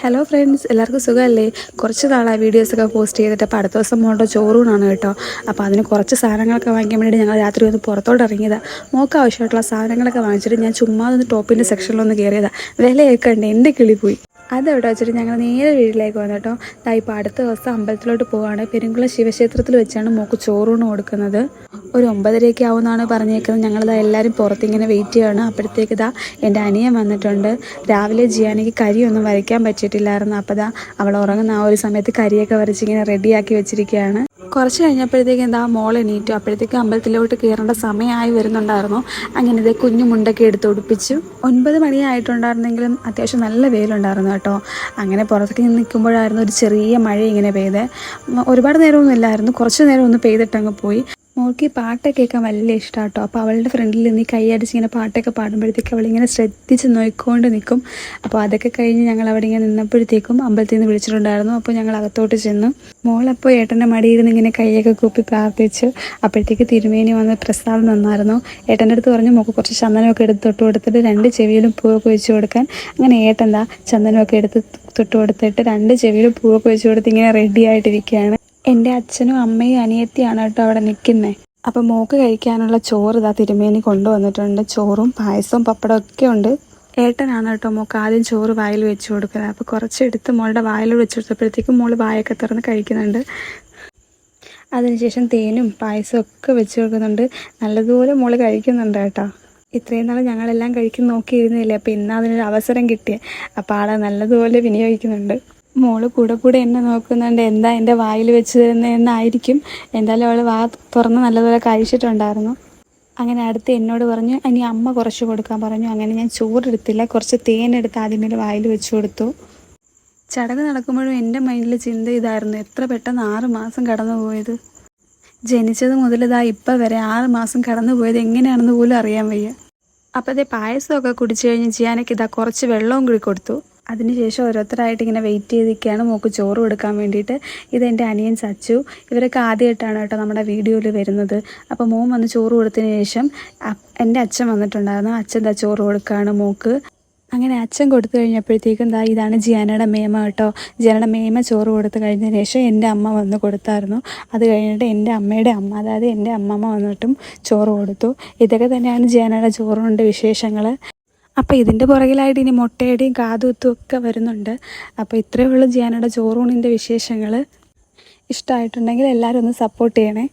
Hello friends, എല്ലാവർക്കും സുഖമല്ലേ? കുറച്ച് നാളായി വീഡിയോസൊക്കെ പോസ്റ്റ് ചെയ്തിട്ട്. അപ്പോൾ അടുത്ത ദിവസം മോളുടെ ചോറൂണാണ് കേട്ടോ. അപ്പോൾ അതിന് കുറച്ച് സാധനങ്ങളൊക്കെ വാങ്ങിക്കാൻ വേണ്ടി ഞങ്ങൾ രാത്രി ഒന്ന് പുറത്തോട്ട് ഇറങ്ങിയതാണ്. മോൾക്ക് ആവശ്യമായിട്ടുള്ള സാധനങ്ങളൊക്കെ വാങ്ങിച്ചിട്ട് ഞാൻ ചുമ്മാ ഒന്ന് ടോപ്പിൻ്റെ സെക്ഷനിലൊന്ന് കയറിയതാണ്. വിലയൊക്കെ ഉണ്ട്, എൻ്റെ കിളി പോയി. അതവിടെ വെച്ചിട്ട് ഞങ്ങൾ നേരെ വീട്ടിലേക്ക് വന്നു കേട്ടോ. ഇപ്പോൾ അടുത്ത ദിവസം അമ്പലത്തിലോട്ട് പോവുകയാണ്. പെരുങ്കുളം ശിവക്ഷേത്രത്തിൽ വെച്ചാണ് മോൾക്ക് ചോറൂണ് കൊടുക്കുന്നത്. ഒരു 9:30 ആവുമെന്നാണ് പറഞ്ഞേക്കുന്നത്. ഞങ്ങളിതാ എല്ലാവരും പുറത്തിങ്ങനെ വെയിറ്റ് ചെയ്യുകയാണ്. അപ്പോഴത്തേക്ക് എൻ്റെ അനിയൻ വന്നിട്ടുണ്ട്. രാവിലെ ജിയാനയ്ക്ക് കരിയൊന്നും വരയ്ക്കാൻ പറ്റിയിട്ടില്ലായിരുന്നു. അപ്പോൾ അവൾ ഉറങ്ങുന്ന ആ ഒരു സമയത്ത് കരിയൊക്കെ വരച്ചിങ്ങനെ റെഡിയാക്കി വെച്ചിരിക്കുകയാണ്. കുറച്ച് കഴിഞ്ഞപ്പോഴത്തേക്കും മോൾ എണീറ്റു. അപ്പോഴത്തേക്ക് അമ്പലത്തിലോട്ട് കയറേണ്ട സമയമായി വരുന്നുണ്ടായിരുന്നു. അങ്ങനെ കുഞ്ഞു മുണ്ടൊക്കെ എടുത്ത് ഉടുപ്പിച്ചു. 9 മണിയായിട്ടുണ്ടായിരുന്നെങ്കിലും അത്യാവശ്യം നല്ല വെയിലുണ്ടായിരുന്നു കേട്ടോ. അങ്ങനെ പുറത്തേക്ക് നിൽക്കുമ്പോഴായിരുന്നു ഒരു ചെറിയ മഴ ഇങ്ങനെ പെയ്ത്. ഒരുപാട് നേരമൊന്നും ഇല്ലായിരുന്നു, കുറച്ച് നേരം ഒന്ന് പെയ്തിട്ടങ്ങ് പോയി. മോൾക്ക് ഈ പാട്ടൊക്കെ കേൾക്കാൻ വലിയ ഇഷ്ടമാണ് കേട്ടോ. അപ്പോൾ അവളുടെ ഫ്രണ്ടിൽ നിന്ന് കൈയടിച്ച് ഇങ്ങനെ പാട്ടൊക്കെ പാടുമ്പോഴത്തേക്ക് അവളിങ്ങനെ ശ്രദ്ധിച്ച് നോക്കിക്കൊണ്ട് നിൽക്കും. അപ്പോൾ അതൊക്കെ കഴിഞ്ഞ് ഞങ്ങൾ അവിടെ ഇങ്ങനെ നിന്നപ്പോഴത്തേക്കും അമ്പലത്തിൽ നിന്ന് വിളിച്ചിട്ടുണ്ടായിരുന്നു. അപ്പോൾ ഞങ്ങൾ അകത്തോട്ട് ചെന്നു. മോളപ്പോൾ ഏട്ടൻ്റെ മടിയിരുന്ന് ഇങ്ങനെ കൈയൊക്കെ കൂപ്പി പ്രാർത്ഥിച്ചു. അപ്പോഴത്തേക്ക് തിരുമേനി വന്ന് പ്രസാദം തന്നായിരുന്നു. ഏട്ടൻ്റെ അടുത്ത് പറഞ്ഞു മോൾക്ക് കുറച്ച് ചന്ദനമൊക്കെ എടുത്ത് തൊട്ട് കൊടുത്തിട്ട് 2 ചെവിയിലും പൂവൊക്കെ വെച്ച് കൊടുക്കാൻ. അങ്ങനെ ഏട്ടൻ ചന്ദനമൊക്കെ എടുത്ത് തൊട്ട് കൊടുത്തിട്ട് 2 ചെവിയിലും പൂവൊക്കെ വെച്ച് കൊടുത്ത് ഇങ്ങനെ റെഡി ആയിട്ടിരിക്കുകയാണ്. എൻ്റെ അച്ഛനും അമ്മയും അനിയത്തിയാണ് കേട്ടോ അവിടെ നിൽക്കുന്നത്. അപ്പോൾ മോൾക്ക് കഴിക്കാനുള്ള ചോറ് തിരുമേനി കൊണ്ടുവന്നിട്ടുണ്ട്. ചോറും പായസവും പപ്പടവും ഒക്കെ ഉണ്ട്. ഏട്ടനാണ് കേട്ടോ മോൾക്ക് ആദ്യം ചോറ് വായിൽ വെച്ച് കൊടുക്കുന്നത്. അപ്പോൾ കുറച്ചെടുത്ത് മോളുടെ വായിൽ വെച്ച് കൊടുത്തപ്പോഴത്തേക്കും മോൾ വായൊക്കെ തുറന്ന് കഴിക്കുന്നുണ്ട്. അതിനുശേഷം തേനും പായസവും ഒക്കെ വെച്ച് കൊടുക്കുന്നുണ്ട്. നല്ലതുപോലെ മോൾ കഴിക്കുന്നുണ്ട് കേട്ടോ. ഇത്രയും നാൾ ഞങ്ങളെല്ലാം കഴിക്കുന്ന നോക്കിയിരുന്നില്ലേ. അപ്പോൾ ഇന്ന് അതിനൊരു അവസരം കിട്ടിയത്. അപ്പോൾ ആളെ നല്ലതുപോലെ വിനിയോഗിക്കുന്നുണ്ട്. മോള് കൂടെ എന്നെ നോക്കുന്നുണ്ട്, എന്താ എൻ്റെ വായിൽ വെച്ച് തരുന്നതെന്നായിരിക്കും. എന്തായാലും അവൾ വാ തുറന്ന് നല്ലതുപോലെ കഴിച്ചിട്ടുണ്ടായിരുന്നു. അങ്ങനെ അടുത്ത് എന്നോട് പറഞ്ഞു ഇനി അമ്മ കുറച്ച് കൊടുക്കാൻ പറഞ്ഞു. അങ്ങനെ ഞാൻ ചോറെടുത്തില്ല, കുറച്ച് തേനെടുത്ത് ആദ്യമേ വായിൽ വെച്ച് കൊടുത്തു. ചടങ്ങ് നടക്കുമ്പോഴും എൻ്റെ മൈൻഡിൽ ചിന്ത ഇതായിരുന്നു, എത്ര പെട്ടെന്ന് 6 മാസം കടന്നു പോയത്. ജനിച്ചത് മുതൽ ഇപ്പം വരെ 6 മാസം കടന്നു പോയത് എങ്ങനെയാണെന്ന് പോലും അറിയാൻ വയ്യ. അപ്പോൾ പായസമൊക്കെ കുടിച്ചു കഴിഞ്ഞ് ജിയാനയ്ക്ക് കുറച്ച് വെള്ളവും കൂടി കൊടുത്തു. അതിനുശേഷം ഓരോരുത്തരായിട്ട് ഇങ്ങനെ വെയിറ്റ് ചെയ്തിരിക്കുകയാണ് മോൾക്ക് ചോറ് കൊടുക്കാൻ വേണ്ടിയിട്ട്. ഇതെൻ്റെ അനിയൻ സച്ചു. ഇവരൊക്കെ ആദ്യമായിട്ടാണ് കേട്ടോ നമ്മുടെ വീഡിയോയിൽ വരുന്നത്. അപ്പോൾ മോൻ വന്ന് ചോറ് കൊടുത്തതിന് ശേഷം എൻ്റെ അച്ഛൻ വന്നിട്ടുണ്ടായിരുന്നു. അച്ഛൻ ചോറ് കൊടുക്കുകയാണ് മോൾക്ക്. അങ്ങനെ അച്ഛൻ കൊടുത്തു കഴിഞ്ഞപ്പോഴത്തേക്കും ഇതാണ് ജിയാനയുടെ മേമ കേട്ടോ. ജിയാനയുടെ മേമ ചോറ് കൊടുത്തു കഴിഞ്ഞതിന് ശേഷം എൻ്റെ അമ്മ വന്ന് കൊടുത്തായിരുന്നു. അത് കഴിഞ്ഞിട്ട് എൻ്റെ അമ്മയുടെ അമ്മ, അതായത് എൻ്റെ അമ്മമ്മ വന്നിട്ടും ചോറ് കൊടുത്തു. ഇതൊക്കെ തന്നെയാണ് ജിയാനയുടെ ചോറുകൊണ്ട് വിശേഷങ്ങൾ. അപ്പോൾ ഇതിൻ്റെ പുറകിലായിട്ട് ഇനി മുട്ടയുടെയും കാതുകുത്തും ഒക്കെ വരുന്നുണ്ട്. അപ്പോൾ ഇത്രയേ ഉള്ളൂ ജിയാനയുടെ ചോറൂണിൻ്റെ വിശേഷങ്ങൾ. ഇഷ്ടമായിട്ടുണ്ടെങ്കിൽ എല്ലാവരും ഒന്ന് സപ്പോർട്ട് ചെയ്യണേ.